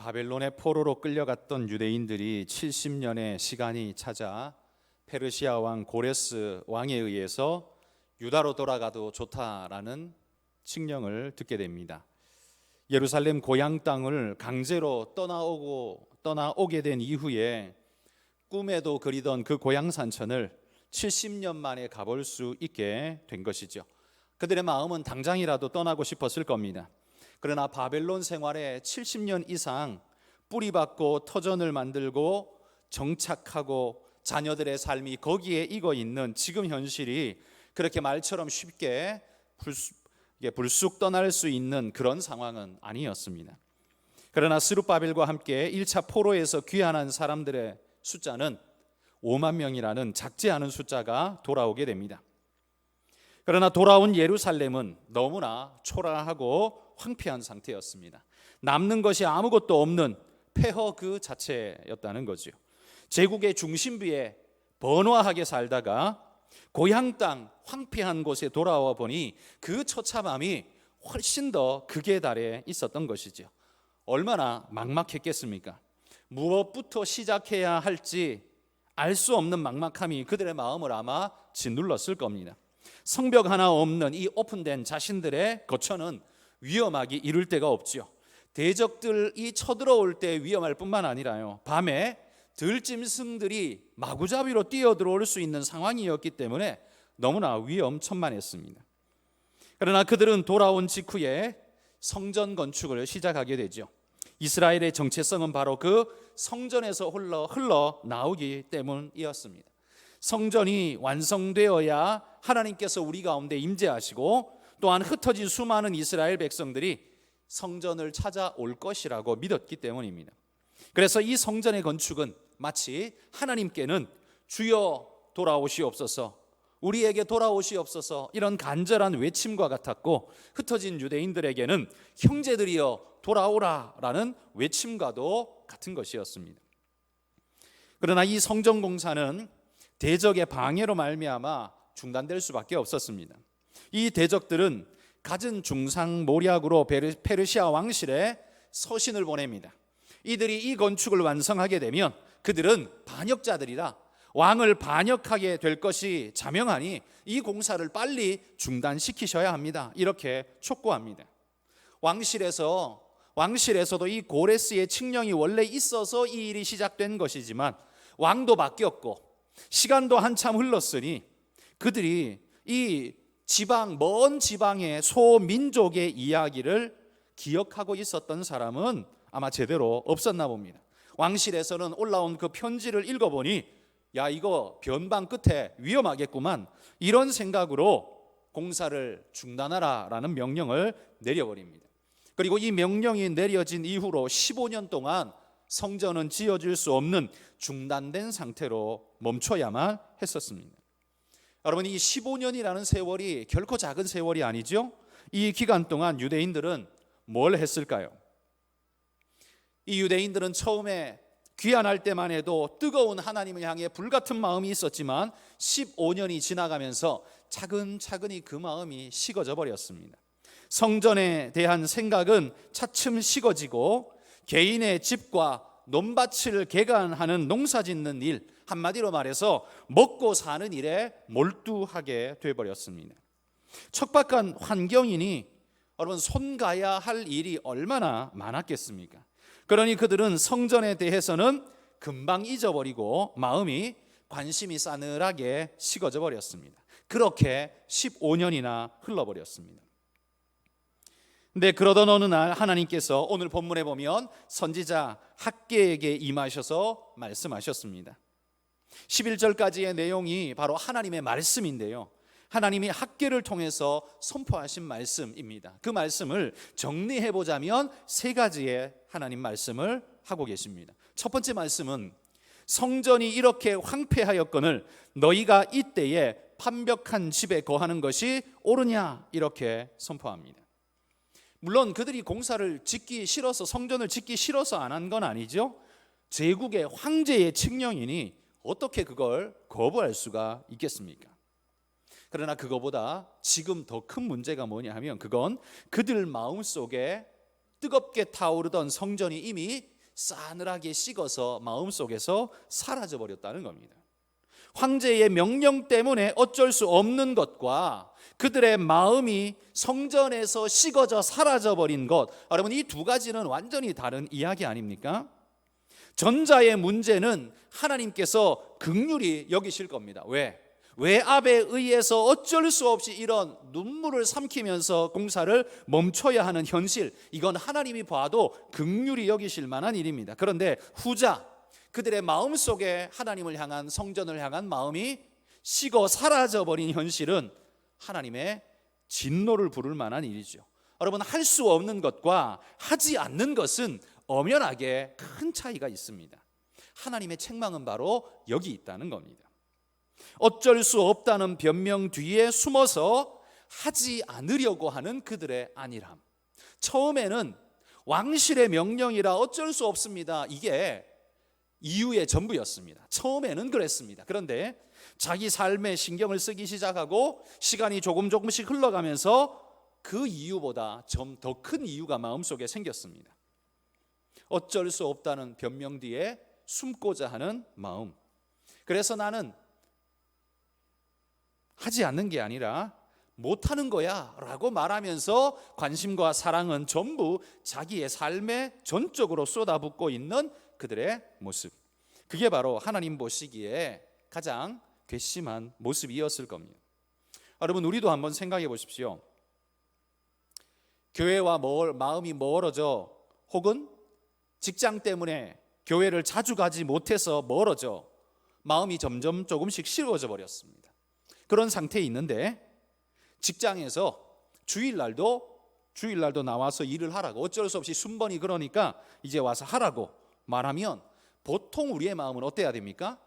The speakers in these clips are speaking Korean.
바벨론의 포로로 끌려갔던 유대인들이 70년의 시간이 찾아 페르시아 왕 고레스 왕에 의해서 유다로 돌아가도 좋다라는 칙령을 듣게 됩니다. 예루살렘 고향 땅을 강제로 떠나오게 된 이후에 꿈에도 그리던 그 고향 산천을 70년 만에 가볼 수 있게 된 것이죠. 그들의 마음은 당장이라도 떠나고 싶었을 겁니다. 그러나 바벨론 생활에 70년 이상 뿌리박고 터전을 만들고 정착하고 자녀들의 삶이 거기에 익어 있는 지금 현실이 그렇게 말처럼 쉽게 불쑥 떠날 수 있는 그런 상황은 아니었습니다. 그러나 스룹바벨과 함께 1차 포로에서 귀환한 사람들의 숫자는 5만 명이라는 작지 않은 숫자가 돌아오게 됩니다. 그러나 돌아온 예루살렘은 너무나 초라하고 황폐한 상태였습니다. 남는 것이 아무것도 없는 폐허 그 자체였다는 거죠. 제국의 중심부에 번화하게 살다가 고향 땅 황폐한 곳에 돌아와 보니 그 처참함이 훨씬 더 극에 달해 있었던 것이죠. 얼마나 막막했겠습니까? 무엇부터 시작해야 할지 알 수 없는 막막함이 그들의 마음을 아마 짓눌렀을 겁니다. 성벽 하나 없는 이 오픈된 자신들의 거처는 위험하기 이를 데가 없지요. 대적들이 쳐들어올 때 위험할 뿐만 아니라요, 밤에 들짐승들이 마구잡이로 뛰어들어올 수 있는 상황이었기 때문에 너무나 위험천만했습니다. 그러나 그들은 돌아온 직후에 성전 건축을 시작하게 되죠. 이스라엘의 정체성은 바로 그 성전에서 흘러 나오기 때문이었습니다. 성전이 완성되어야 하나님께서 우리 가운데 임재하시고 또한 흩어진 수많은 이스라엘 백성들이 성전을 찾아올 것이라고 믿었기 때문입니다. 그래서 이 성전의 건축은 마치 하나님께는 주여 돌아오시옵소서, 우리에게 돌아오시옵소서 이런 간절한 외침과 같았고, 흩어진 유대인들에게는 형제들이여 돌아오라라는 외침과도 같은 것이었습니다. 그러나 이 성전 공사는 대적의 방해로 말미암아 중단될 수밖에 없었습니다. 이 대적들은 갖은 중상모략으로 페르시아 왕실에 서신을 보냅니다. 이들이 이 건축을 완성하게 되면 그들은 반역자들이라 왕을 반역하게 될 것이 자명하니 이 공사를 빨리 중단시키셔야 합니다. 이렇게 촉구합니다. 왕실에서도 이 고레스의 칙령이 원래 있어서 이 일이 시작된 것이지만 왕도 바뀌었고 시간도 한참 흘렀으니 그들이 이 먼 지방의 소민족의 이야기를 기억하고 있었던 사람은 아마 제대로 없었나 봅니다. 왕실에서는 올라온 그 편지를 읽어보니 야, 이거 변방 끝에 위험하겠구만, 이런 생각으로 공사를 중단하라라는 명령을 내려버립니다. 그리고 이 명령이 내려진 이후로 15년 동안 성전은 지어질 수 없는 중단된 상태로 멈춰야만 했었습니다. 여러분, 이 15년이라는 세월이 결코 작은 세월이 아니죠. 이 기간 동안 유대인들은 뭘 했을까요? 이 유대인들은 처음에 귀환할 때만 해도 뜨거운 하나님을 향해 불같은 마음이 있었지만 15년이 지나가면서 차근차근히 그 마음이 식어져 버렸습니다. 성전에 대한 생각은 차츰 식어지고 개인의 집과 논밭을 개간하는 농사짓는 일, 한마디로 말해서 먹고 사는 일에 몰두하게 되어버렸습니다. 척박한 환경이니 여러분, 손가야 할 일이 얼마나 많았겠습니까? 그러니 그들은 성전에 대해서는 금방 잊어버리고 마음이 관심이 싸늘하게 식어져 버렸습니다. 그렇게 15년이나 흘러버렸습니다. 근데 그러던 어느 날 하나님께서 오늘 본문에 보면 선지자 학개에게 임하셔서 말씀하셨습니다. 11절까지의 내용이 바로 하나님의 말씀인데요, 하나님이 학개를 통해서 선포하신 말씀입니다. 그 말씀을 정리해보자면 세 가지의 하나님 말씀을 하고 계십니다. 첫 번째 말씀은 성전이 이렇게 황폐하였거늘 너희가 이때에 판벽한 집에 거하는 것이 옳으냐, 이렇게 선포합니다. 물론 그들이 공사를 짓기 싫어서, 성전을 짓기 싫어서 안 한 건 아니죠. 제국의 황제의 칙령이니 어떻게 그걸 거부할 수가 있겠습니까? 그러나 그거보다 지금 더 큰 문제가 뭐냐 하면 그건 그들 마음속에 뜨겁게 타오르던 성전이 이미 싸늘하게 식어서 마음속에서 사라져 버렸다는 겁니다. 황제의 명령 때문에 어쩔 수 없는 것과 그들의 마음이 성전에서 식어져 사라져 버린 것, 여러분 이 두 가지는 완전히 다른 이야기 아닙니까? 전자의 문제는 하나님께서 긍휼히 여기실 겁니다. 왜? 외압에 의해서 어쩔 수 없이 이런 눈물을 삼키면서 공사를 멈춰야 하는 현실, 이건 하나님이 봐도 긍휼히 여기실 만한 일입니다. 그런데 후자, 그들의 마음속에 하나님을 향한, 성전을 향한 마음이 식어 사라져버린 현실은 하나님의 진노를 부를 만한 일이죠. 여러분, 할 수 없는 것과 하지 않는 것은 엄연하게 큰 차이가 있습니다. 하나님의 책망은 바로 여기 있다는 겁니다. 어쩔 수 없다는 변명 뒤에 숨어서 하지 않으려고 하는 그들의 안일함. 처음에는 왕실의 명령이라 어쩔 수 없습니다, 이게 이유의 전부였습니다. 처음에는 그랬습니다. 그런데 자기 삶에 신경을 쓰기 시작하고 시간이 조금씩 흘러가면서 그 이유보다 좀 더 큰 이유가 마음속에 생겼습니다. 어쩔 수 없다는 변명 뒤에 숨고자 하는 마음. 그래서 나는 하지 않는 게 아니라 못하는 거야 라고 말하면서 관심과 사랑은 전부 자기의 삶에 전적으로 쏟아붓고 있는 그들의 모습. 그게 바로 하나님 보시기에 가장 괘씸한 모습이었을 겁니다. 여러분, 우리도 한번 생각해 보십시오. 교회와 마음이 멀어져, 혹은 직장 때문에 교회를 자주 가지 못해서 멀어져 마음이 점점 조금씩 식어져 버렸습니다. 그런 상태에 있는데 직장에서 주일날도 나와서 일을 하라고, 어쩔 수 없이 순번이 그러니까 이제 와서 하라고 말하면 보통 우리의 마음은 어때야 됩니까?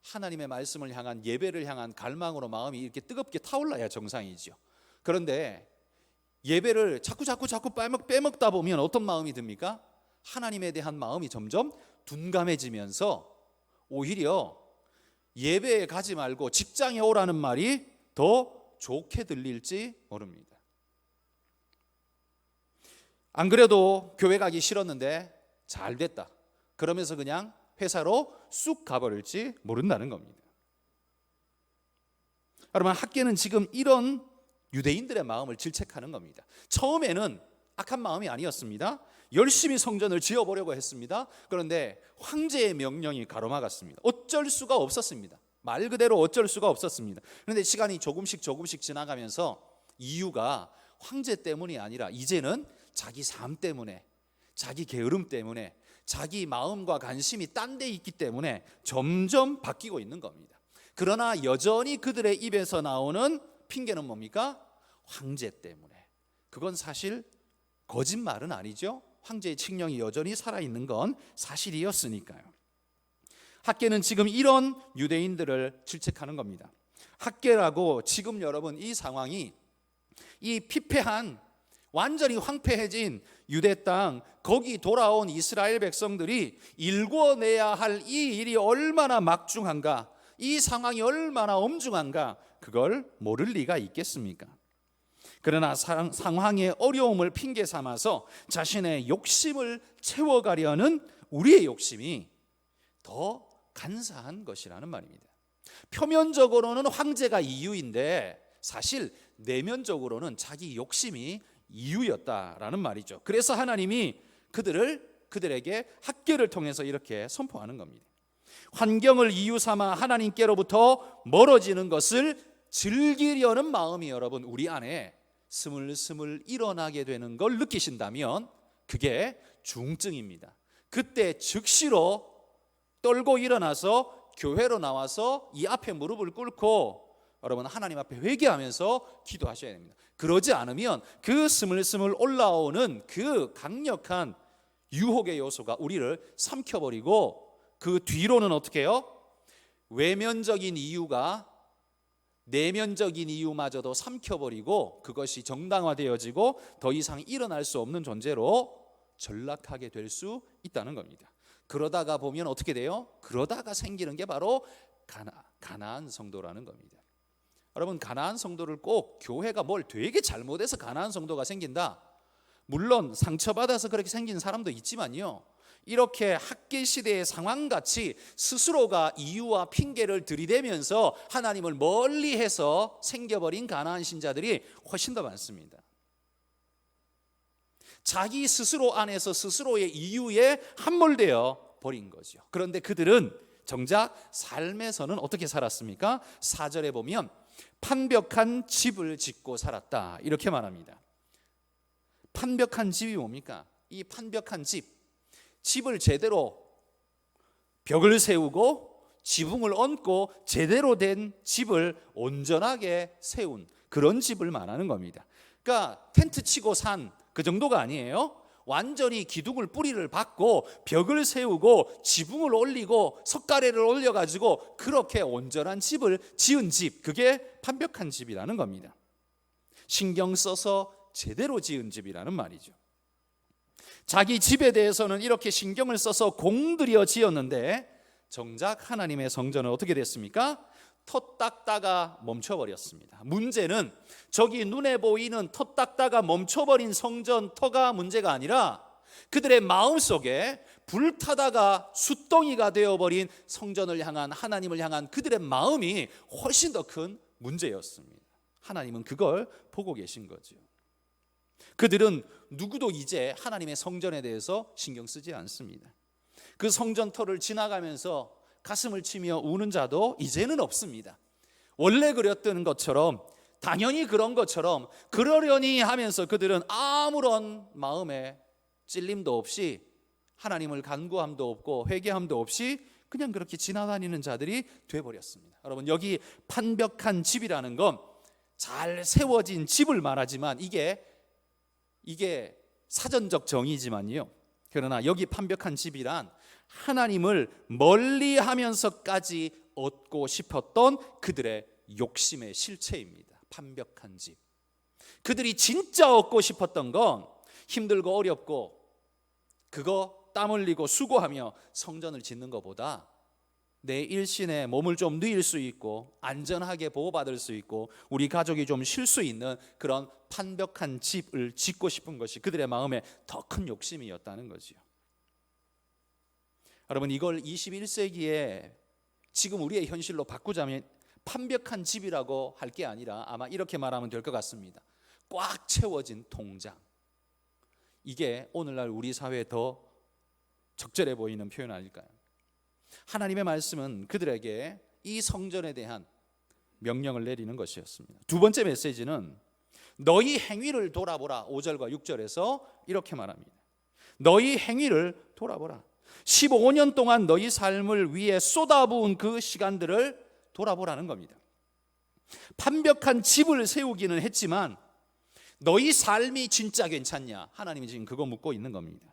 하나님의 말씀을 향한, 예배를 향한 갈망으로 마음이 이렇게 뜨겁게 타올라야 정상이죠. 그런데 예배를 자꾸 빼먹다 보면 어떤 마음이 듭니까? 하나님에 대한 마음이 점점 둔감해지면서 오히려 예배에 가지 말고 직장에 오라는 말이 더 좋게 들릴지 모릅니다. 안 그래도 교회 가기 싫었는데 잘 됐다, 그러면서 그냥 회사로 쑥 가버릴지 모른다는 겁니다. 여러분, 학계는 지금 이런 유대인들의 마음을 질책하는 겁니다. 처음에는 악한 마음이 아니었습니다. 열심히 성전을 지어보려고 했습니다. 그런데 황제의 명령이 가로막았습니다. 어쩔 수가 없었습니다. 말 그대로 어쩔 수가 없었습니다. 그런데 시간이 조금씩 지나가면서 이유가 황제 때문이 아니라 이제는 자기 삶 때문에, 자기 게으름 때문에, 자기 마음과 관심이 딴 데 있기 때문에 점점 바뀌고 있는 겁니다. 그러나 여전히 그들의 입에서 나오는 핑계는 뭡니까? 황제 때문에. 그건 사실 거짓말은 아니죠. 황제의 칙령이 여전히 살아있는 건 사실이었으니까요. 학계는 지금 이런 유대인들을 질책하는 겁니다. 학계라고 지금 여러분 이 상황이, 이 피폐한, 완전히 황폐해진 유대 땅, 거기 돌아온 이스라엘 백성들이 일궈내야 할 이 일이 얼마나 막중한가, 이 상황이 얼마나 엄중한가, 그걸 모를 리가 있겠습니까? 그러나 상황의 어려움을 핑계 삼아서 자신의 욕심을 채워가려는 우리의 욕심이 더 간사한 것이라는 말입니다. 표면적으로는 황제가 이유인데 사실 내면적으로는 자기 욕심이 이유였다라는 말이죠. 그래서 하나님이 그들에게 학계를 통해서 이렇게 선포하는 겁니다. 환경을 이유 삼아 하나님께로부터 멀어지는 것을 즐기려는 마음이 여러분 우리 안에 스물스물 일어나게 되는 걸 느끼신다면 그게 중증입니다. 그때 즉시로 떨고 일어나서 교회로 나와서 이 앞에 무릎을 꿇고 여러분 하나님 앞에 회개하면서 기도하셔야 됩니다. 그러지 않으면 그 스물스물 올라오는 그 강력한 유혹의 요소가 우리를 삼켜버리고 그 뒤로는 어떻게 해요? 외면적인 이유가 내면적인 이유마저도 삼켜버리고 그것이 정당화되어지고 더 이상 일어날 수 없는 존재로 전락하게 될 수 있다는 겁니다. 그러다가 보면 어떻게 돼요? 그러다가 생기는 게 바로 가나안 성도라는 겁니다. 여러분, 가나안 성도를 꼭 교회가 뭘 되게 잘못해서 가나안 성도가 생긴다, 물론 상처받아서 그렇게 생긴 사람도 있지만요, 이렇게 학계 시대의 상황같이 스스로가 이유와 핑계를 들이대면서 하나님을 멀리해서 생겨버린 가나안 신자들이 훨씬 더 많습니다. 자기 스스로 안에서 스스로의 이유에 함몰되어 버린 거죠. 그런데 그들은 정작 삶에서는 어떻게 살았습니까? 4절에 보면 판벽한 집을 짓고 살았다, 이렇게 말합니다. 판벽한 집이 뭡니까? 이 판벽한 집을 제대로 벽을 세우고 지붕을 얹고 제대로 된 집을 온전하게 세운 그런 집을 말하는 겁니다. 그러니까 텐트 치고 산 그 정도가 아니에요. 완전히 기둥을 뿌리를 박고 벽을 세우고 지붕을 올리고 석가래를 올려가지고 그렇게 온전한 집을 지은 집, 그게 판벽한 집이라는 겁니다. 신경 써서 제대로 지은 집이라는 말이죠. 자기 집에 대해서는 이렇게 신경을 써서 공들여 지었는데 정작 하나님의 성전은 어떻게 됐습니까? 터 닦다가 멈춰버렸습니다. 문제는 저기 눈에 보이는 터 닦다가 멈춰버린 성전 터가 문제가 아니라 그들의 마음속에 불타다가 숯덩이가 되어버린 성전을 향한, 하나님을 향한 그들의 마음이 훨씬 더 큰 문제였습니다. 하나님은 그걸 보고 계신 거죠. 그들은 누구도 이제 하나님의 성전에 대해서 신경 쓰지 않습니다. 그 성전터를 지나가면서 가슴을 치며 우는 자도 이제는 없습니다. 원래 그랬던 것처럼, 당연히 그런 것처럼 그러려니 하면서 그들은 아무런 마음에 찔림도 없이 하나님을 간구함도 없고 회개함도 없이 그냥 그렇게 지나다니는 자들이 돼버렸습니다. 여러분, 여기 판벽한 집이라는 건 잘 세워진 집을 말하지만 이게 사전적 정의지만요, 그러나 여기 판벽한 집이란 하나님을 멀리하면서까지 얻고 싶었던 그들의 욕심의 실체입니다. 판벽한 집. 그들이 진짜 얻고 싶었던 건 힘들고 어렵고 그거 땀 흘리고 수고하며 성전을 짓는 것보다 내 일신에 몸을 좀 누일 수 있고 안전하게 보호받을 수 있고 우리 가족이 좀 쉴 수 있는 그런 판벽한 집을 짓고 싶은 것이 그들의 마음에 더 큰 욕심이었다는 거죠. 여러분, 이걸 21세기에 지금 우리의 현실로 바꾸자면 판벽한 집이라고 할 게 아니라 아마 이렇게 말하면 될 것 같습니다. 꽉 채워진 통장. 이게 오늘날 우리 사회에 더 적절해 보이는 표현 아닐까요? 하나님의 말씀은 그들에게 이 성전에 대한 명령을 내리는 것이었습니다. 두 번째 메시지는 너희 행위를 돌아보라. 5절과 6절에서 이렇게 말합니다. 너희 행위를 돌아보라. 15년 동안 너희 삶을 위해 쏟아부은 그 시간들을 돌아보라는 겁니다. 판벽한 집을 세우기는 했지만 너희 삶이 진짜 괜찮냐? 하나님이 지금 그거 묻고 있는 겁니다.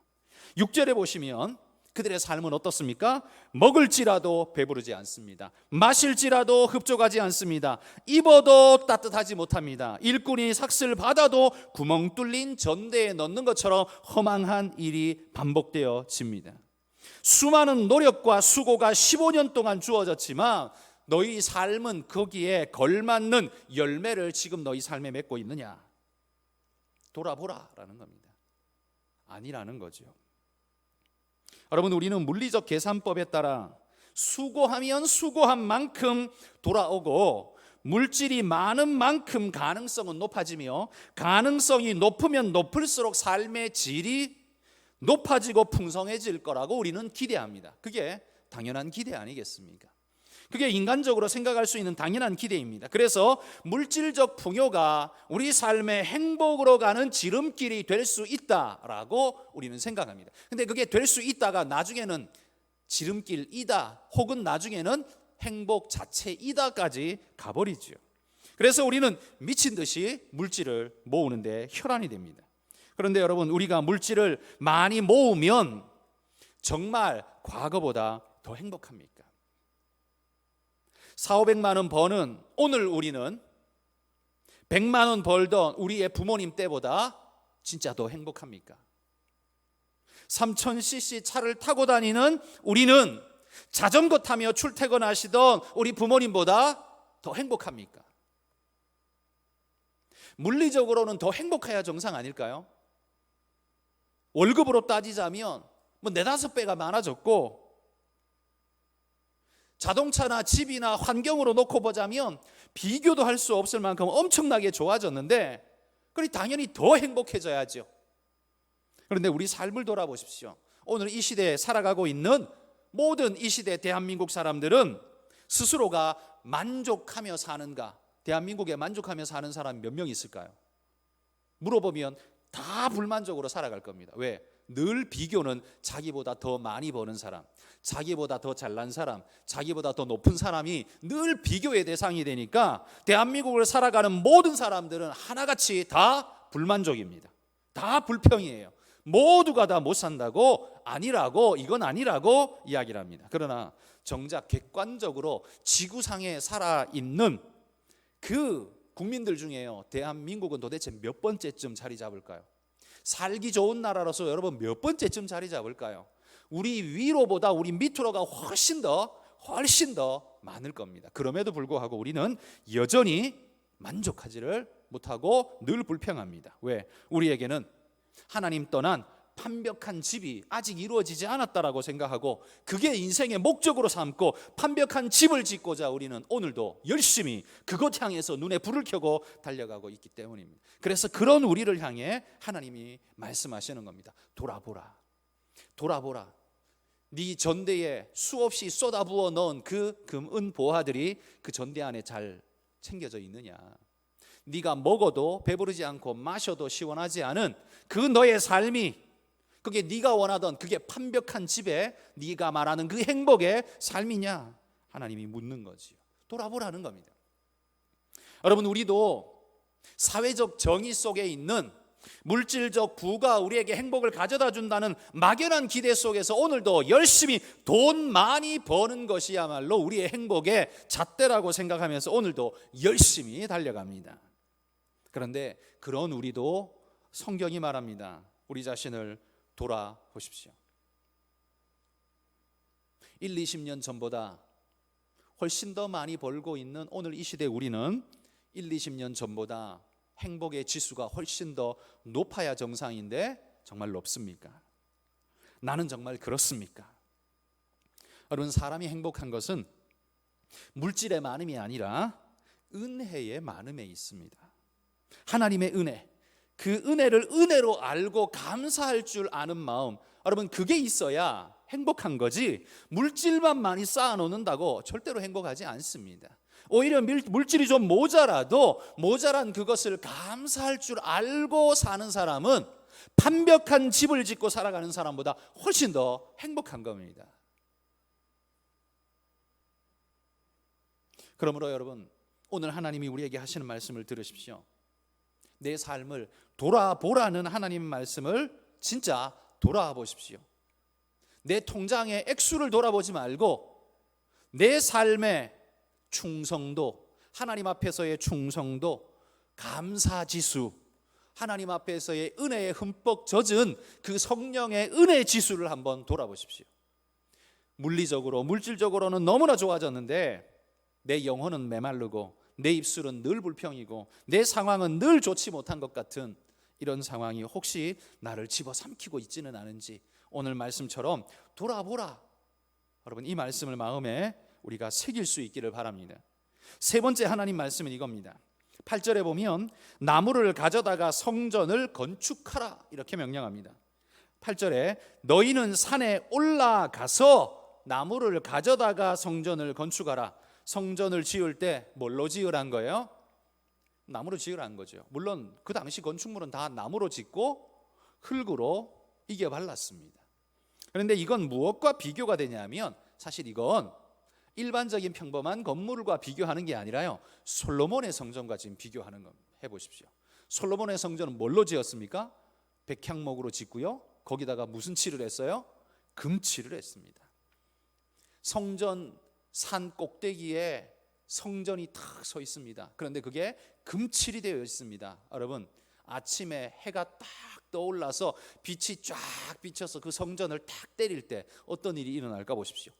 6절에 보시면 그들의 삶은 어떻습니까? 먹을지라도 배부르지 않습니다. 마실지라도 흡족하지 않습니다. 입어도 따뜻하지 못합니다. 일꾼이 삭슬 받아도 구멍 뚫린 전대에 넣는 것처럼 허망한 일이 반복되어집니다. 수많은 노력과 수고가 15년 동안 주어졌지만 너희 삶은 거기에 걸맞는 열매를 지금 너희 삶에 맺고 있느냐? 돌아보라라는 겁니다. 아니라는 거죠. 여러분, 우리는 물리적 계산법에 따라 수고하면 수고한 만큼 돌아오고 물질이 많은 만큼 가능성은 높아지며 가능성이 높으면 높을수록 삶의 질이 높아지고 풍성해질 거라고 우리는 기대합니다. 그게 당연한 기대 아니겠습니까? 그게 인간적으로 생각할 수 있는 당연한 기대입니다. 그래서 물질적 풍요가 우리 삶의 행복으로 가는 지름길이 될 수 있다라고 우리는 생각합니다. 근데 그게 될 수 있다가 나중에는 지름길이다 혹은 나중에는 행복 자체이다까지 가버리죠. 그래서 우리는 미친 듯이 물질을 모으는데 혈안이 됩니다. 그런데 여러분, 우리가 물질을 많이 모으면 정말 과거보다 더 행복합니까? 4,500만 원 버는 오늘 우리는 100만 원 벌던 우리의 부모님 때보다 진짜 더 행복합니까? 3000cc 차를 타고 다니는 우리는 자전거 타며 출퇴근하시던 우리 부모님보다 더 행복합니까? 물리적으로는 더 행복해야 정상 아닐까요? 월급으로 따지자면 뭐 4-5배가 많아졌고, 자동차나 집이나 환경으로 놓고 보자면 비교도 할 수 없을 만큼 엄청나게 좋아졌는데, 그러니 당연히 더 행복해져야죠. 그런데 우리 삶을 돌아보십시오. 오늘 이 시대에 살아가고 있는 모든 이 시대 대한민국 사람들은 스스로가 만족하며 사는가? 대한민국에 만족하며 사는 사람이 몇 명 있을까요? 물어보면 다 불만족으로 살아갈 겁니다. 왜? 늘 비교는 자기보다 더 많이 버는 사람, 자기보다 더 잘난 사람, 자기보다 더 높은 사람이 늘 비교의 대상이 되니까 대한민국을 살아가는 모든 사람들은 하나같이 다 불만족입니다. 다 불평이에요. 모두가 다 못 산다고, 아니라고, 이건 아니라고 이야기를 합니다. 그러나 정작 객관적으로 지구상에 살아있는 그 국민들 중에요, 대한민국은 도대체 몇 번째쯤 자리 잡을까요? 살기 좋은 나라로서 여러분 몇 번째쯤 자리 잡을까요? 우리 위로보다 우리 밑으로가 훨씬 더 많을 겁니다. 그럼에도 불구하고 우리는 여전히 만족하지를 못하고 늘 불평합니다. 왜? 우리에게는 하나님 떠난 판벽한 집이 아직 이루어지지 않았다라고 생각하고 그게 인생의 목적으로 삼고 판벽한 집을 짓고자 우리는 오늘도 열심히 그것 향해서 눈에 불을 켜고 달려가고 있기 때문입니다. 그래서 그런 우리를 향해 하나님이 말씀하시는 겁니다. 돌아보라. 네 전대에 수없이 쏟아부어 넣은 그 금은 보화들이 그 전대 안에 잘 챙겨져 있느냐? 네가 먹어도 배부르지 않고 마셔도 시원하지 않은 그 너의 삶이, 그게 네가 원하던 그게 판벽한 집에 네가 말하는 그 행복의 삶이냐? 하나님이 묻는 거지요. 돌아보라는 겁니다. 여러분, 우리도 사회적 정의 속에 있는 물질적 부가 우리에게 행복을 가져다 준다는 막연한 기대 속에서 오늘도 열심히 돈 많이 버는 것이야말로 우리의 행복의 잣대라고 생각하면서 오늘도 열심히 달려갑니다. 그런데 그런 우리도 성경이 말합니다. 우리 자신을 돌아보십시오. 20년 전보다 훨씬 더 많이 벌고 있는 오늘 이 시대 우리는 20년 전보다 행복의 지수가 훨씬 더 높아야 정상인데 정말 높습니까? 나는 정말 그렇습니까? 여러분, 사람이 행복한 것은 물질의 많음이 아니라 은혜의 많음에 있습니다. 하나님의 은혜, 그 은혜를 은혜로 알고 감사할 줄 아는 마음, 여러분 그게 있어야 행복한 거지 물질만 많이 쌓아놓는다고 절대로 행복하지 않습니다. 오히려 물질이 좀 모자라도 모자란 그것을 감사할 줄 알고 사는 사람은 판벽한 집을 짓고 살아가는 사람보다 훨씬 더 행복한 겁니다. 그러므로 여러분, 오늘 하나님이 우리에게 하시는 말씀을 들으십시오. 내 삶을 돌아보라는 하나님 말씀을 진짜 돌아보십시오. 내 통장의 액수를 돌아보지 말고 내 삶의 충성도, 하나님 앞에서의 충성도, 감사지수, 하나님 앞에서의 은혜에 흠뻑 젖은 그 성령의 은혜 지수를 한번 돌아보십시오. 물리적으로, 물질적으로는 너무나 좋아졌는데 내 영혼은 메마르고 내 입술은 늘 불평이고 내 상황은 늘 좋지 못한 것 같은 이런 상황이 혹시 나를 집어삼키고 있지는 않은지 오늘 말씀처럼 돌아보라. 여러분, 이 말씀을 마음에 우리가 새길 수 있기를 바랍니다. 세 번째 하나님 말씀은 이겁니다. 8절에 보면 나무를 가져다가 성전을 건축하라 이렇게 명령합니다. 8절에 너희는 산에 올라가서 나무를 가져다가 성전을 건축하라. 성전을 지을 때 뭘로 지으란 거예요? 나무로 지으라는 거죠. 물론 그 당시 건축물은 다 나무로 짓고 흙으로 이겨 발랐습니다. 그런데 이건 무엇과 비교가 되냐면 사실 이건 일반적인 평범한 건물과 비교하는 게 아니라요, 솔로몬의 성전과 지금 비교하는 겁니다. 해보십시오. 솔로몬의 성전은 뭘로 지었습니까? 백향목으로 짓고요, 거기다가 무슨 칠을 했어요? 금칠을 했습니다. 성전 산 꼭대기에 성전이 탁 서 있습니다. 그런데 그게 금칠이 되어 있습니다. 여러분, 아침에 해가 딱 떠올라서 빛이 쫙 비쳐서 그 성전을 탁 때릴 때 어떤 일이 일어날까 보십시오.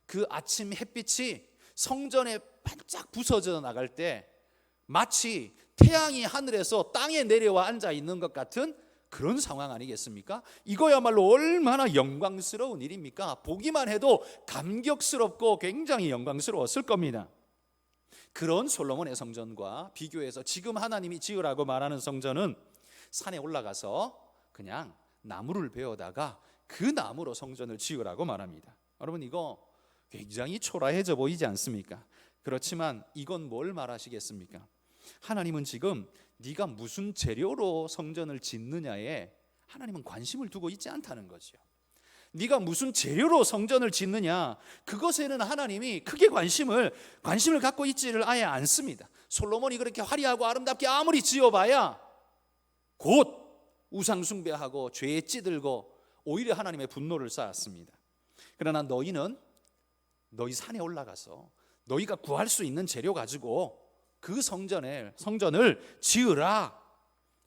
그 아침 햇빛이 성전에 반짝 부서져 나갈 때 마치 태양이 하늘에서 땅에 내려와 앉아 있는 것 같은 그런 상황 아니겠습니까? 이거야말로 얼마나 영광스러운 일입니까? 보기만 해도 감격스럽고 굉장히 영광스러웠을 겁니다. 그런 솔로몬의 성전과 비교해서 지금 하나님이 지으라고 말하는 성전은 산에 올라가서 그냥 나무를 베어다가 그 나무로 성전을 지으라고 말합니다. 여러분, 이거 굉장히 초라해져 보이지 않습니까? 그렇지만 이건 뭘 말하시겠습니까? 하나님은 지금 네가 무슨 재료로 성전을 짓느냐에 하나님은 관심을 두고 있지 않다는 거죠. 네가 무슨 재료로 성전을 짓느냐, 그것에는 하나님이 크게 관심을 갖고 있지를 아예 않습니다. 솔로몬이 그렇게 화려하고 아름답게 아무리 지어봐야 곧 우상 숭배하고 죄에 찌들고 오히려 하나님의 분노를 쌓았습니다. 그러나 너희 산에 올라가서 너희가 구할 수 있는 재료 가지고 그 성전을 지으라.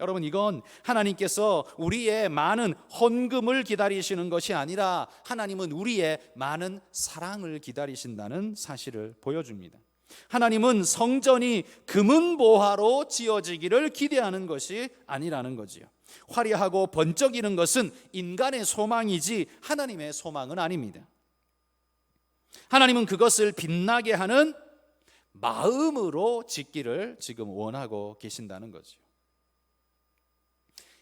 여러분, 이건 하나님께서 우리의 많은 헌금을 기다리시는 것이 아니라 하나님은 우리의 많은 사랑을 기다리신다는 사실을 보여줍니다. 하나님은 성전이 금은보화로 지어지기를 기대하는 것이 아니라는 거지요. 화려하고 번쩍이는 것은 인간의 소망이지 하나님의 소망은 아닙니다. 하나님은 그것을 빛나게 하는 마음으로 짓기를 지금 원하고 계신다는 거죠.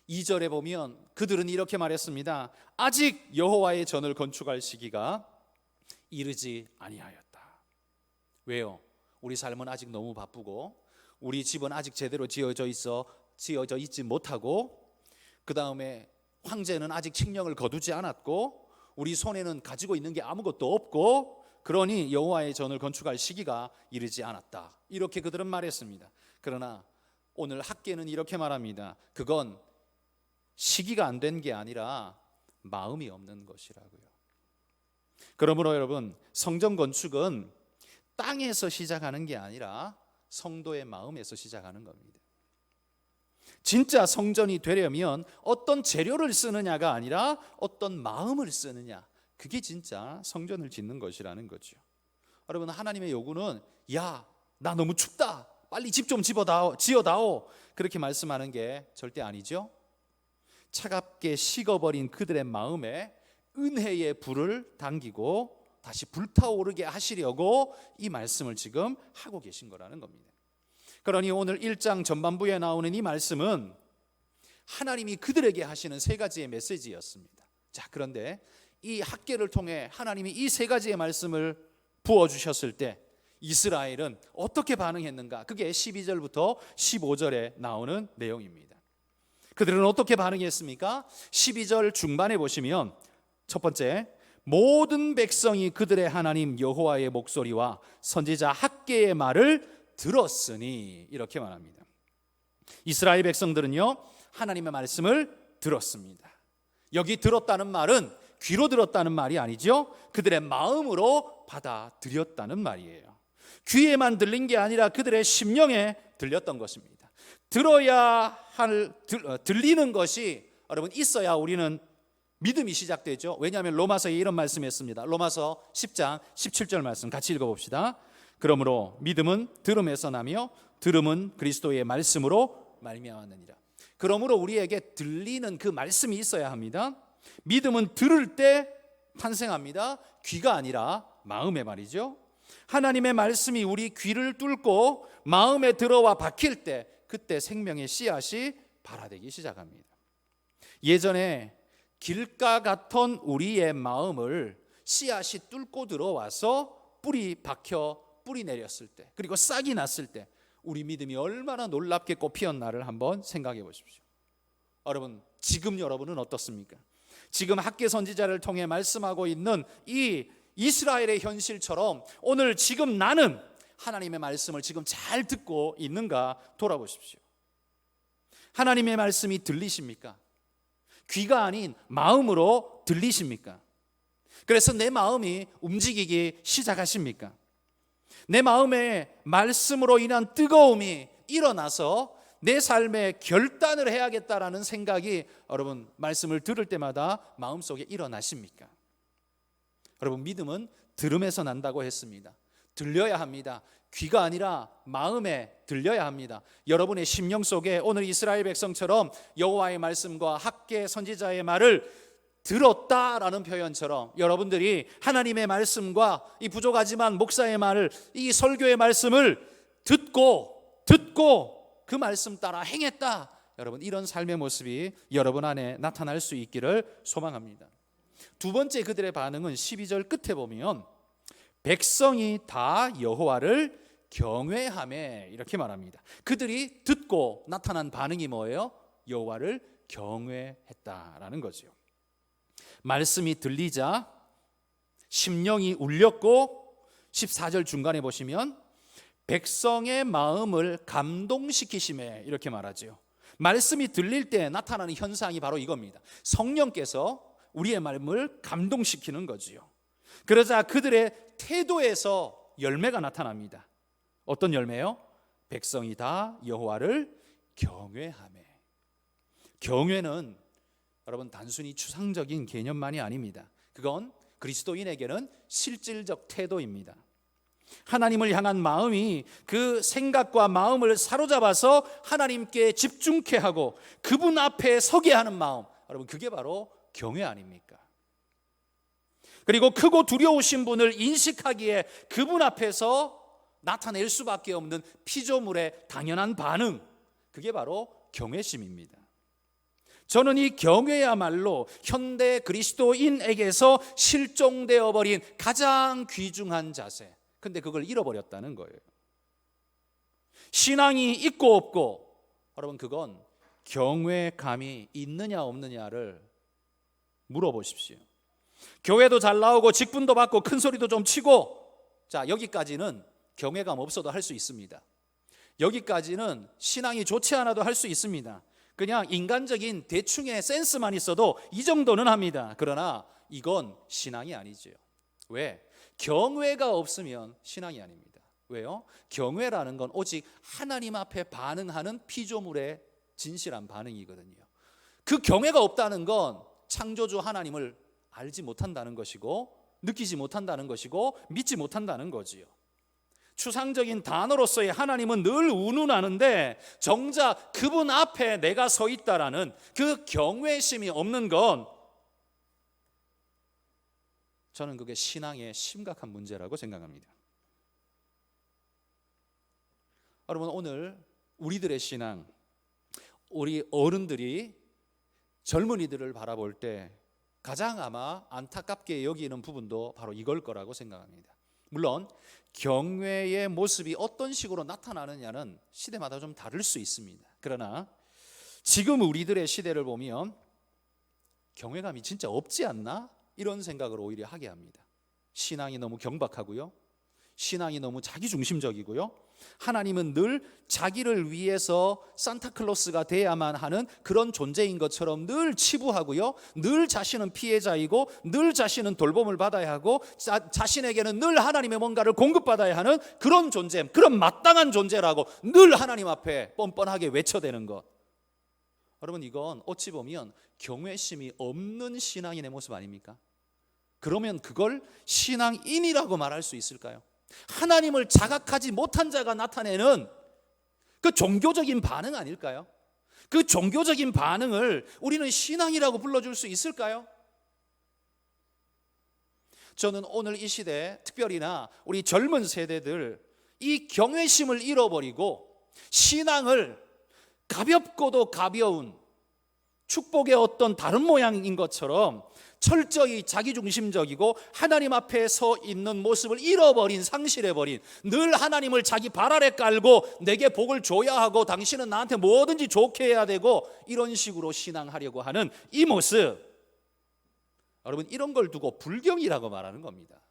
2절에 보면 그들은 이렇게 말했습니다. 아직 여호와의 전을 건축할 시기가 이르지 아니하였다. 왜요? 우리 삶은 아직 너무 바쁘고 우리 집은 아직 제대로 지어져 있지 못하고, 그 다음에 황제는 아직 칙령을 거두지 않았고, 우리 손에는 가지고 있는 게 아무것도 없고, 그러니 여호와의 전을 건축할 시기가 이르지 않았다. 이렇게 그들은 말했습니다. 그러나 오늘 학계는 이렇게 말합니다. 그건 시기가 안 된 게 아니라 마음이 없는 것이라고요. 그러므로 여러분, 성전 건축은 땅에서 시작하는 게 아니라 성도의 마음에서 시작하는 겁니다. 진짜 성전이 되려면 어떤 재료를 쓰느냐가 아니라 어떤 마음을 쓰느냐, 그게 진짜 성전을 짓는 것이라는 거죠. 여러분, 하나님의 요구는 야, 나 너무 춥다, 빨리 집 좀 지어다오, 그렇게 말씀하는 게 절대 아니죠. 차갑게 식어버린 그들의 마음에 은혜의 불을 당기고 다시 불타오르게 하시려고 이 말씀을 지금 하고 계신 거라는 겁니다. 그러니 오늘 1장 전반부에 나오는 이 말씀은 하나님이 그들에게 하시는 세 가지의 메시지였습니다. 자, 그런데 이 학계를 통해 하나님이 이 세 가지의 말씀을 부어주셨을 때 이스라엘은 어떻게 반응했는가? 그게 12절부터 15절에 나오는 내용입니다. 그들은 어떻게 반응했습니까? 12절 중반에 보시면 첫 번째, 모든 백성이 그들의 하나님 여호와의 목소리와 선지자 학계의 말을 들었으니, 이렇게 말합니다. 이스라엘 백성들은요, 하나님의 말씀을 들었습니다. 여기 들었다는 말은 귀로 들었다는 말이 아니죠. 그들의 마음으로 받아들였다는 말이에요. 귀에만 들린 게 아니라 그들의 심령에 들렸던 것입니다. 들리는 것이 여러분 있어야 우리는 믿음이 시작되죠. 왜냐하면 로마서에 이런 말씀했습니다. 로마서 10장 17절 말씀 같이 읽어봅시다. 그러므로 믿음은 들음에서 나며 들음은 그리스도의 말씀으로 말미암았느니라. 그러므로 우리에게 들리는 그 말씀이 있어야 합니다. 믿음은 들을 때 탄생합니다. 귀가 아니라 마음의 말이죠. 하나님의 말씀이 우리 귀를 뚫고 마음에 들어와 박힐 때, 그때 생명의 씨앗이 발아되기 시작합니다. 예전에 길가 같은 우리의 마음을 씨앗이 뚫고 들어와서 뿌리 박혀 뿌리 내렸을 때, 그리고 싹이 났을 때 우리 믿음이 얼마나 놀랍게 꽃피었나를 한번 생각해 보십시오. 여러분, 지금 여러분은 어떻습니까? 지금 학계 선지자를 통해 말씀하고 있는 이 이스라엘의 현실처럼 오늘 지금 나는 하나님의 말씀을 지금 잘 듣고 있는가 돌아보십시오. 하나님의 말씀이 들리십니까? 귀가 아닌 마음으로 들리십니까? 그래서 내 마음이 움직이기 시작하십니까? 내 마음에 말씀으로 인한 뜨거움이 일어나서 내 삶에 결단을 해야겠다라는 생각이 여러분 말씀을 들을 때마다 마음속에 일어나십니까? 여러분, 믿음은 들음에서 난다고 했습니다. 들려야 합니다. 귀가 아니라 마음에 들려야 합니다. 여러분의 심령 속에 오늘 이스라엘 백성처럼 여호와의 말씀과 학개 선지자의 말을 들었다라는 표현처럼 여러분들이 하나님의 말씀과 이 부족하지만 목사의 말을, 이 설교의 말씀을 듣고 그 말씀 따라 행했다, 여러분 이런 삶의 모습이 여러분 안에 나타날 수 있기를 소망합니다. 두 번째 그들의 반응은 12절 끝에 보면 백성이 다 여호와를 경외하며 이렇게 말합니다. 그들이 듣고 나타난 반응이 뭐예요? 여호와를 경외했다라는 거죠. 말씀이 들리자 심령이 울렸고 14절 중간에 보시면 백성의 마음을 감동시키심에 이렇게 말하죠. 말씀이 들릴 때 나타나는 현상이 바로 이겁니다. 성령께서 우리의 마음을 감동시키는 거지요. 그러자 그들의 태도에서 열매가 나타납니다. 어떤 열매요? 백성이 다 여호와를 경외하며. 경외는 여러분 단순히 추상적인 개념만이 아닙니다. 그건 그리스도인에게는 실질적 태도입니다. 하나님을 향한 마음이 그 생각과 마음을 사로잡아서 하나님께 집중케 하고 그분 앞에 서게 하는 마음, 여러분 그게 바로 경외 아닙니까? 그리고 크고 두려우신 분을 인식하기에 그분 앞에서 나타낼 수밖에 없는 피조물의 당연한 반응, 그게 바로 경외심입니다. 저는 이 경외야말로 현대 그리스도인에게서 실종되어 버린 가장 귀중한 자세, 근데 그걸 잃어버렸다는 거예요. 신앙이 있고 없고, 여러분 그건 경외감이 있느냐 없느냐를 물어보십시오. 교회도 잘 나오고 직분도 받고 큰 소리도 좀 치고, 자 여기까지는 경외감 없어도 할 수 있습니다. 여기까지는 신앙이 좋지 않아도 할 수 있습니다. 그냥 인간적인 대충의 센스만 있어도 이 정도는 합니다. 그러나 이건 신앙이 아니죠. 왜? 경외가 없으면 신앙이 아닙니다. 왜요? 경외라는 건 오직 하나님 앞에 반응하는 피조물의 진실한 반응이거든요. 그 경외가 없다는 건 창조주 하나님을 알지 못한다는 것이고, 느끼지 못한다는 것이고, 믿지 못한다는 거지요. 추상적인 단어로서의 하나님은 늘 운운하는데 정작 그분 앞에 내가 서 있다라는 그 경외심이 없는 건, 저는 그게 신앙의 심각한 문제라고 생각합니다. 여러분 오늘 우리들의 신앙, 우리 어른들이 젊은이들을 바라볼 때 가장 아마 안타깝게 여기는 부분도 바로 이걸 거라고 생각합니다. 물론 경외의 모습이 어떤 식으로 나타나느냐는 시대마다 좀 다를 수 있습니다. 그러나 지금 우리들의 시대를 보면 경외감이 진짜 없지 않나? 이런 생각을 오히려 하게 합니다. 신앙이 너무 경박하고요, 신앙이 너무 자기중심적이고요, 하나님은 늘 자기를 위해서 산타클로스가 돼야만 하는 그런 존재인 것처럼 늘 치부하고요, 늘 자신은 피해자이고 늘 자신은 돌봄을 받아야 하고 자신에게는 늘 하나님의 뭔가를 공급받아야 하는 그런 존재, 그런 마땅한 존재라고 늘 하나님 앞에 뻔뻔하게 외쳐대는 것, 여러분 이건 어찌 보면 경외심이 없는 신앙인의 모습 아닙니까? 그러면 그걸 신앙인이라고 말할 수 있을까요? 하나님을 자각하지 못한 자가 나타내는 그 종교적인 반응 아닐까요? 그 종교적인 반응을 우리는 신앙이라고 불러줄 수 있을까요? 저는 오늘 이 시대, 특별히나 우리 젊은 세대들, 이 경외심을 잃어버리고 신앙을 가볍고도 가벼운 축복의 어떤 다른 모양인 것처럼 철저히 자기중심적이고 하나님 앞에 서 있는 모습을 잃어버린, 상실해버린, 늘 하나님을 자기 발 아래 깔고 내게 복을 줘야 하고 당신은 나한테 뭐든지 좋게 해야 되고 이런 식으로 신앙하려고 하는 이 모습, 여러분 이런 걸 두고 불경이라고 말하는 겁니다.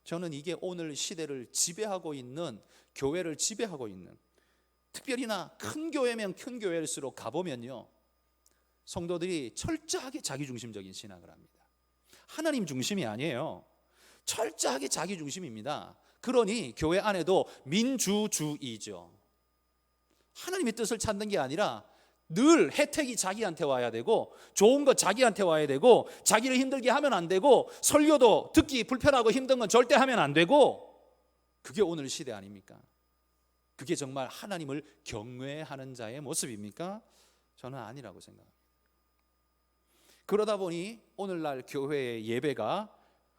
저는 이게 오늘 시대를 지배하고 있는, 교회를 지배하고 있는, 특별히나 큰 교회면 큰 교회일수록 가보면요, 성도들이 철저하게 자기중심적인 신앙을 합니다. 하나님 중심이 아니에요. 철저하게 자기중심입니다. 그러니 교회 안에도 민주주의죠. 하나님의 뜻을 찾는 게 아니라 늘 혜택이 자기한테 와야 되고 좋은 거 자기한테 와야 되고 자기를 힘들게 하면 안 되고 설교도 듣기 불편하고 힘든 건 절대 하면 안 되고, 그게 오늘 시대 아닙니까? 그게 정말 하나님을 경외하는 자의 모습입니까? 저는 아니라고 생각합니다. 그러다 보니 오늘날 교회의 예배가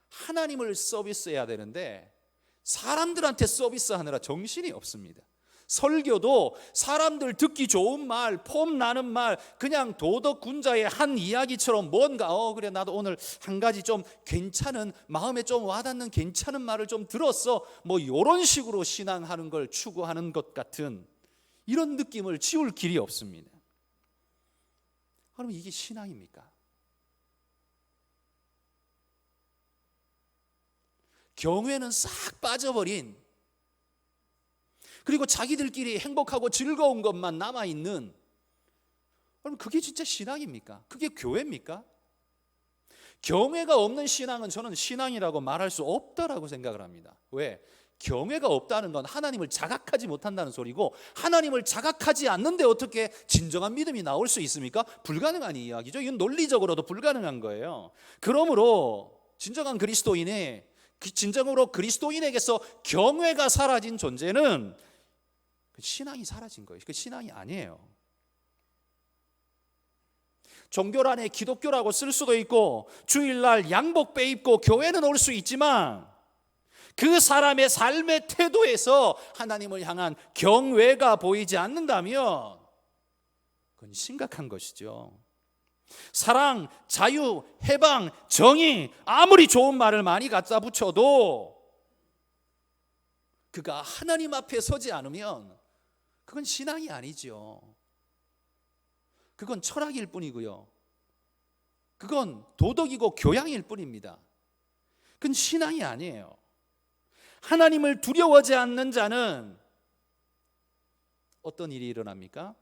하나님을 서비스해야 되는데 사람들한테 서비스하느라 정신이 없습니다. 설교도 사람들 듣기 좋은 말, 폼 나는 말, 그냥 도덕 군자의 한 이야기처럼 뭔가 그래 나도 오늘 한 가지 좀 괜찮은, 마음에 좀 와닿는 괜찮은 말을 좀 들었어, 뭐 이런 식으로 신앙하는 걸 추구하는 것 같은 이런 느낌을 지울 길이 없습니다. 그럼 이게 신앙입니까? 경외는 싹 빠져버린, 그리고 자기들끼리 행복하고 즐거운 것만 남아있는, 그럼 그게 진짜 신앙입니까? 그게 교회입니까? 경외가 없는 신앙은 저는 신앙이라고 말할 수 없다라고 생각을 합니다. 왜? 경외가 없다는 건 하나님을 자각하지 못한다는 소리고, 하나님을 자각하지 않는데 어떻게 진정한 믿음이 나올 수 있습니까? 불가능한 이야기죠. 이건 논리적으로도 불가능한 거예요. 그러므로 진정한 그리스도인의, 진정으로 그리스도인에게서 경외가 사라진 존재는 신앙이 사라진 거예요. 그 신앙이 아니에요. 종교란에 기독교라고 쓸 수도 있고 주일날 양복 빼입고 교회는 올 수 있지만 그 사람의 삶의 태도에서 하나님을 향한 경외가 보이지 않는다면 그건 심각한 것이죠. 사랑, 자유, 해방, 정의, 아무리 좋은 말을 많이 갖다 붙여도 그가 하나님 앞에 서지 않으면 그건 신앙이 아니죠. 그건 철학일 뿐이고요. 그건 도덕이고 교양일 뿐입니다. 그건 신앙이 아니에요. 하나님을 두려워하지 않는 자는 어떤 일이 일어납니까?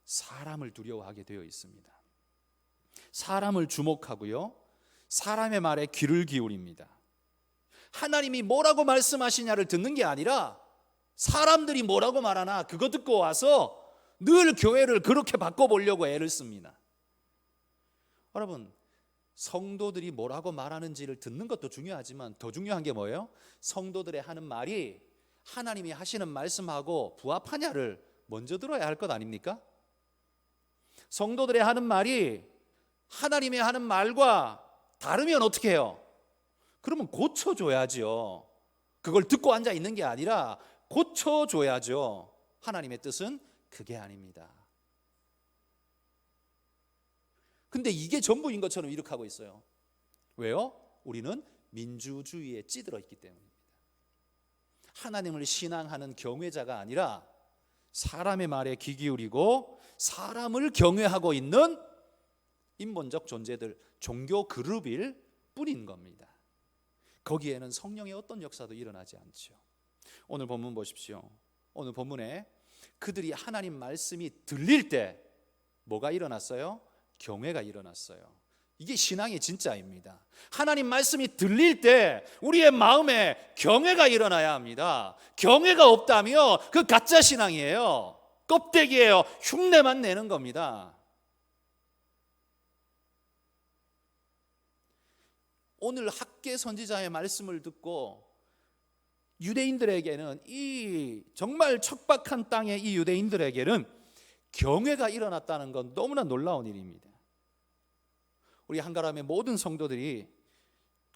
사람을 두려워하게 되어 있습니다. 사람을 주목하고요, 사람의 말에 귀를 기울입니다. 하나님이 뭐라고 말씀하시냐를 듣는 게 아니라 사람들이 뭐라고 말하나 그거 듣고 와서 늘 교회를 그렇게 바꿔보려고 애를 씁니다. 여러분, 성도들이 뭐라고 말하는지를 듣는 것도 중요하지만 더 중요한 게 뭐예요? 성도들의 하는 말이 하나님이 하시는 말씀하고 부합하냐를 먼저 들어야 할 것 아닙니까? 성도들의 하는 말이 하나님의 하는 말과 다르면 어떻게 해요? 그러면 고쳐줘야죠. 그걸 듣고 앉아 있는 게 아니라 고쳐줘야죠. 하나님의 뜻은 그게 아닙니다. 근데 이게 전부인 것처럼 이렇게 하고 있어요. 왜요? 우리는 민주주의에 찌들어 있기 때문입니다. 하나님을 신앙하는 경외자가 아니라 사람의 말에 귀 기울이고 사람을 경외하고 있는 인본적 존재들, 종교 그룹일 뿐인 겁니다. 거기에는 성령의 어떤 역사도 일어나지 않죠. 오늘 본문 보십시오. 오늘 본문에 그들이 하나님 말씀이 들릴 때 뭐가 일어났어요? 경외가 일어났어요. 이게 신앙의 진짜입니다. 하나님 말씀이 들릴 때 우리의 마음에 경외가 일어나야 합니다. 경외가 없다면 그 가짜 신앙이에요. 껍데기예요. 흉내만 내는 겁니다. 오늘 학계 선지자의 말씀을 듣고 유대인들에게는, 이 정말 척박한 땅의 이 유대인들에게는 경외가 일어났다는 건 너무나 놀라운 일입니다. 우리 한가람의 모든 성도들이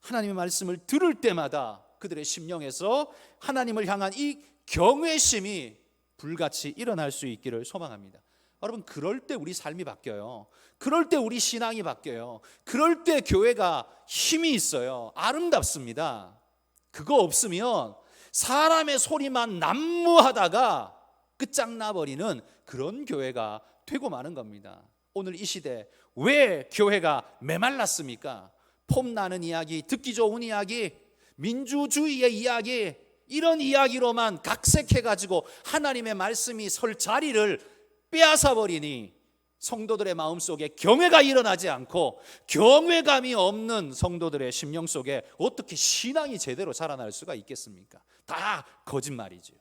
하나님의 말씀을 들을 때마다 그들의 심령에서 하나님을 향한 이 경외심이 불같이 일어날 수 있기를 소망합니다. 여러분, 그럴 때 우리 삶이 바뀌어요. 그럴 때 우리 신앙이 바뀌어요. 그럴 때 교회가 힘이 있어요. 아름답습니다. 그거 없으면 사람의 소리만 난무하다가 끝장나버리는 그런 교회가 되고 마는 겁니다. 오늘 이 시대 왜 교회가 메말랐습니까? 폼나는 이야기, 듣기 좋은 이야기, 민주주의의 이야기, 이런 이야기로만 각색해가지고 하나님의 말씀이 설 자리를 빼앗아 버리니 성도들의 마음속에 경외가 일어나지 않고, 경외감이 없는 성도들의 심령 속에 어떻게 신앙이 제대로 자라날 수가 있겠습니까? 다 거짓말이죠.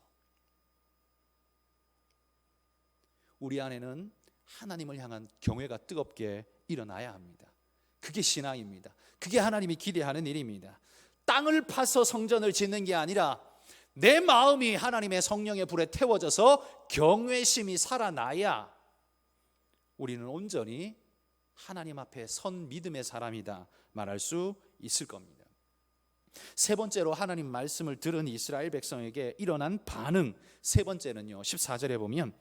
우리 안에는 하나님을 향한 경외가 뜨겁게 일어나야 합니다. 그게 신앙입니다. 그게 하나님이 기대하는 일입니다. 땅을 파서 성전을 짓는 게 아니라 내 마음이 하나님의 성령의 불에 태워져서 경외심이 살아나야 우리는 온전히 하나님 앞에 선 믿음의 사람이다 말할 수 있을 겁니다. 세 번째로 하나님 말씀을 들은 이스라엘 백성에게 일어난 반응, 세 번째는요, 14절에 보면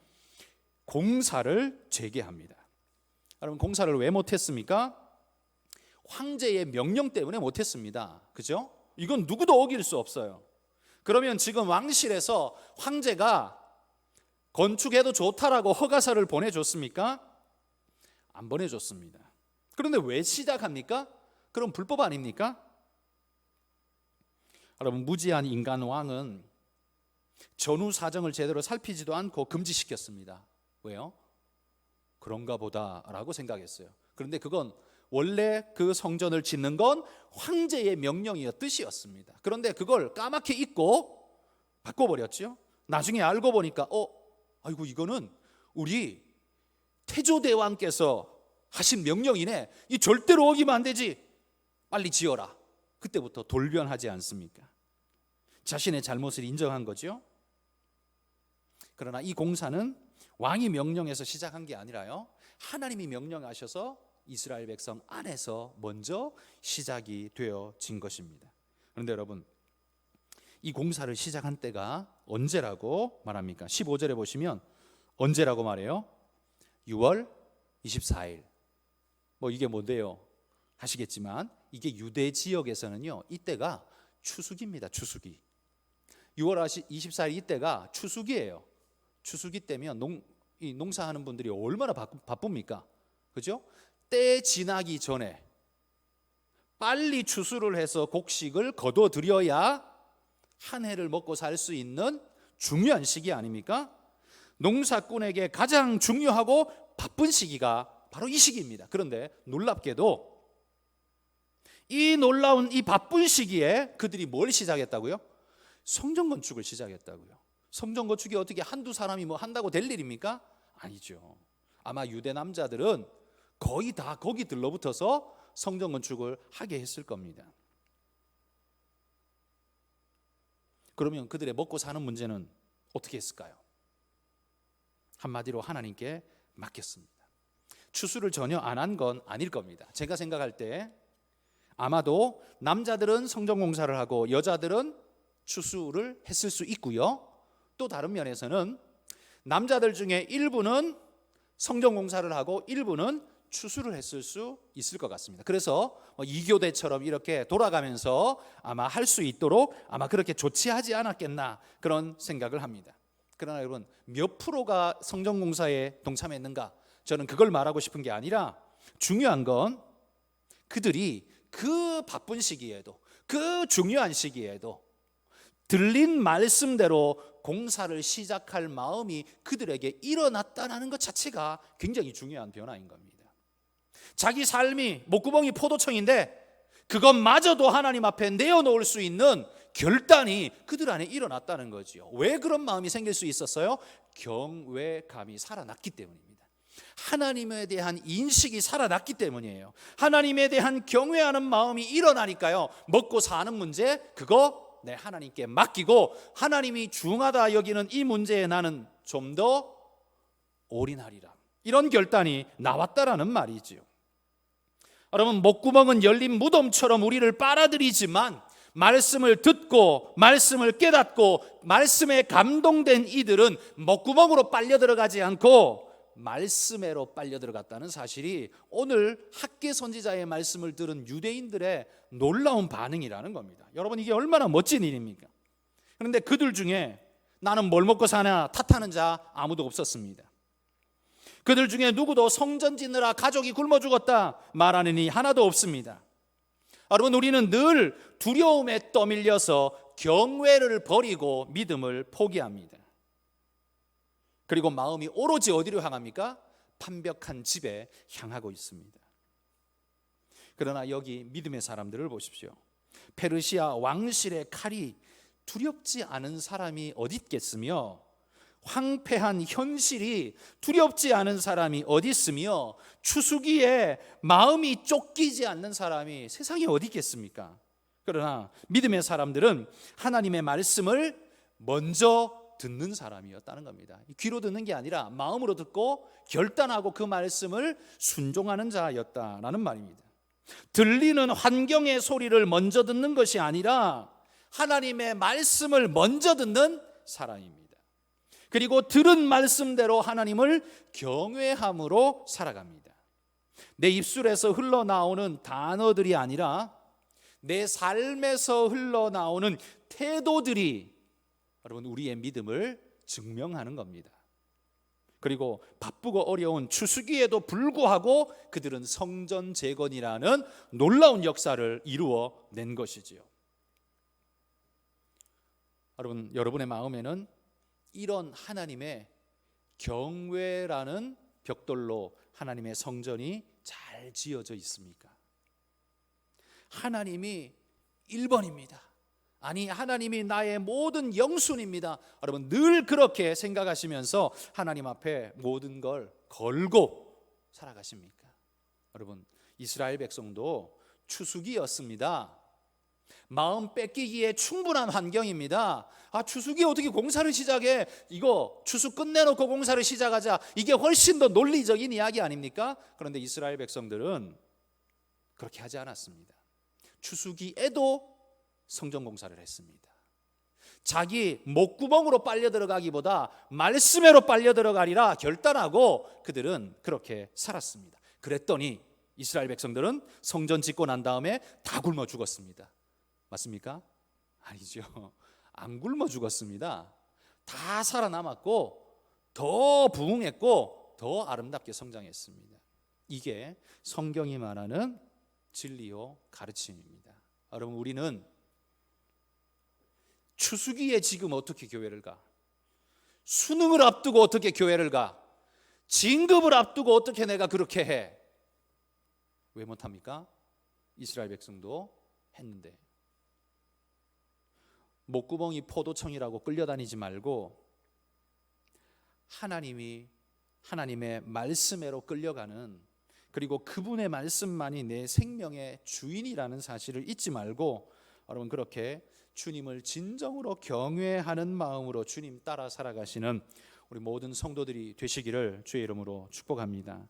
공사를 재개합니다. 여러분, 공사를 왜 못했습니까? 황제의 명령 때문에 못했습니다. 그죠? 이건 누구도 어길 수 없어요. 그러면 지금 왕실에서 황제가 건축해도 좋다라고 허가서를 보내줬습니까? 안 보내줬습니다. 그런데 왜 시작합니까? 그럼 불법 아닙니까? 여러분, 무지한 인간 왕은 전후 사정을 제대로 살피지도 않고 금지시켰습니다. 왜요? 그런가 보다라고 생각했어요. 그런데 그건 원래 그 성전을 짓는 건 황제의 명령이었 뜻이었습니다. 그런데 그걸 까맣게 잊고 바꿔버렸죠. 나중에 알고 보니까 아이고, 이거는 우리 태조대왕께서 하신 명령이네. 이 절대로 어기면 안 되지. 빨리 지어라. 그때부터 돌변하지 않습니까? 자신의 잘못을 인정한 거죠. 그러나 이 공사는 왕이 명령해서 시작한 게 아니라요, 하나님이 명령하셔서 이스라엘 백성 안에서 먼저 시작이 되어진 것입니다. 그런데 여러분, 이 공사를 시작한 때가 언제라고 말합니까? 15절에 보시면 언제라고 말해요? 6월 24일. 이게 뭔데요? 하시겠지만 이게 유대 지역에서는요, 이때가 추수기입니다. 추수기. 6월 24일 이때가 추수기예요. 추수기 때면 농사하는 분들이 얼마나 바쁩니까? 그죠? 때 지나기 전에 빨리 추수를 해서 곡식을 거둬들여야 한 해를 먹고 살 수 있는 중요한 시기 아닙니까? 농사꾼에게 가장 중요하고 바쁜 시기가 바로 이 시기입니다. 그런데 놀랍게도 이 놀라운 이 바쁜 시기에 그들이 뭘 시작했다고요? 성전 건축을 시작했다고요. 성전 건축이 어떻게 한두 사람이 한다고 될 일입니까? 아니죠. 아마 유대 남자들은 거의 다 거기 들러붙어서 성전 건축을 하게 했을 겁니다. 그러면 그들의 먹고 사는 문제는 어떻게 했을까요? 한마디로 하나님께 맡겼습니다. 추수를 전혀 안 한 건 아닐 겁니다. 제가 생각할 때 아마도 남자들은 성전 공사를 하고 여자들은 추수를 했을 수 있고요. 또 다른 면에서는 남자들 중에 일부는 성전 공사를 하고 일부는 추수를 했을 수 있을 것 같습니다. 그래서 이교대처럼 이렇게 돌아가면서 아마 할 수 있도록 아마 그렇게 조치하지 않았겠나 그런 생각을 합니다. 그러나 여러분, 몇 프로가 성전 공사에 동참했는가? 저는 그걸 말하고 싶은 게 아니라 중요한 건 그들이 그 바쁜 시기에도, 그 중요한 시기에도 들린 말씀대로 공사를 시작할 마음이 그들에게 일어났다는 것 자체가 굉장히 중요한 변화인 겁니다. 자기 삶이 목구멍이 포도청인데 그것마저도 하나님 앞에 내어놓을 수 있는 결단이 그들 안에 일어났다는 거지요. 왜 그런 마음이 생길 수 있었어요? 경외감이 살아났기 때문입니다. 하나님에 대한 인식이 살아났기 때문이에요. 하나님에 대한 경외하는 마음이 일어나니까요, 먹고 사는 문제 그거 하나님께 맡기고 하나님이 중하다 여기는 이 문제에 나는 좀 더 올인하리라, 이런 결단이 나왔다라는 말이지요. 여러분, 목구멍은 열린 무덤처럼 우리를 빨아들이지만 말씀을 듣고 말씀을 깨닫고 말씀에 감동된 이들은 목구멍으로 빨려 들어가지 않고 말씀에로 빨려 들어갔다는 사실이 오늘 학개 선지자의 말씀을 들은 유대인들의 놀라운 반응이라는 겁니다. 여러분, 이게 얼마나 멋진 일입니까? 그런데 그들 중에 나는 뭘 먹고 사나 탓하는 자 아무도 없었습니다. 그들 중에 누구도 성전 짓느라 가족이 굶어 죽었다 말하는 이 하나도 없습니다. 여러분, 우리는 늘 두려움에 떠밀려서 경외를 버리고 믿음을 포기합니다. 그리고 마음이 오로지 어디로 향합니까? 판벽한 집에 향하고 있습니다. 그러나 여기 믿음의 사람들을 보십시오. 페르시아 왕실의 칼이 두렵지 않은 사람이 어디 있겠으며 황폐한 현실이 두렵지 않은 사람이 어디 있으며 추수기에 마음이 쫓기지 않는 사람이 세상에 어디 있겠습니까? 그러나 믿음의 사람들은 하나님의 말씀을 먼저 듣는 사람이었다는 겁니다. 귀로 듣는 게 아니라 마음으로 듣고 결단하고 그 말씀을 순종하는 자였다라는 말입니다. 들리는 환경의 소리를 먼저 듣는 것이 아니라 하나님의 말씀을 먼저 듣는 사람입니다. 그리고 들은 말씀대로 하나님을 경외함으로 살아갑니다. 내 입술에서 흘러나오는 단어들이 아니라 내 삶에서 흘러나오는 태도들이 여러분 우리의 믿음을 증명하는 겁니다. 그리고 바쁘고 어려운 추수기에도 불구하고 그들은 성전 재건이라는 놀라운 역사를 이루어 낸 것이지요. 여러분, 여러분의 마음에는 이런 하나님의 경외라는 벽돌로 하나님의 성전이 잘 지어져 있습니까? 하나님이 1번입니다. 아니, 하나님이 나의 모든 영순입니다. 여러분 늘 그렇게 생각하시면서 하나님 앞에 모든 걸 걸고 살아가십니까? 여러분, 이스라엘 백성도 추수기였습니다. 마음 뺏기기에 충분한 환경입니다. 추수기에 어떻게 공사를 시작해? 이거 추수 끝내놓고 공사를 시작하자. 이게 훨씬 더 논리적인 이야기 아닙니까? 그런데 이스라엘 백성들은 그렇게 하지 않았습니다. 추수기에도 성전 공사를 했습니다. 자기 목구멍으로 빨려 들어가기보다 말씀으로 빨려 들어가리라 결단하고 그들은 그렇게 살았습니다. 그랬더니 이스라엘 백성들은 성전 짓고 난 다음에 다 굶어 죽었습니다. 맞습니까? 아니죠. 안 굶어 죽었습니다. 다 살아남았고 더 부흥했고 더 아름답게 성장했습니다. 이게 성경이 말하는 진리요 가르침입니다. 여러분, 우리는 추수기에 지금 어떻게 교회를 가? 수능을 앞두고 어떻게 교회를 가? 진급을 앞두고 어떻게 내가 그렇게 해? 왜 못합니까? 이스라엘 백성도 했는데. 목구멍이 포도청이라고 끌려다니지 말고 하나님의 말씀으로 끌려가는, 그리고 그분의 말씀만이 내 생명의 주인이라는 사실을 잊지 말고 여러분 그렇게 주님을 진정으로 경외하는 마음으로 주님 따라 살아가시는 우리 모든 성도들이 되시기를 주의 이름으로 축복합니다.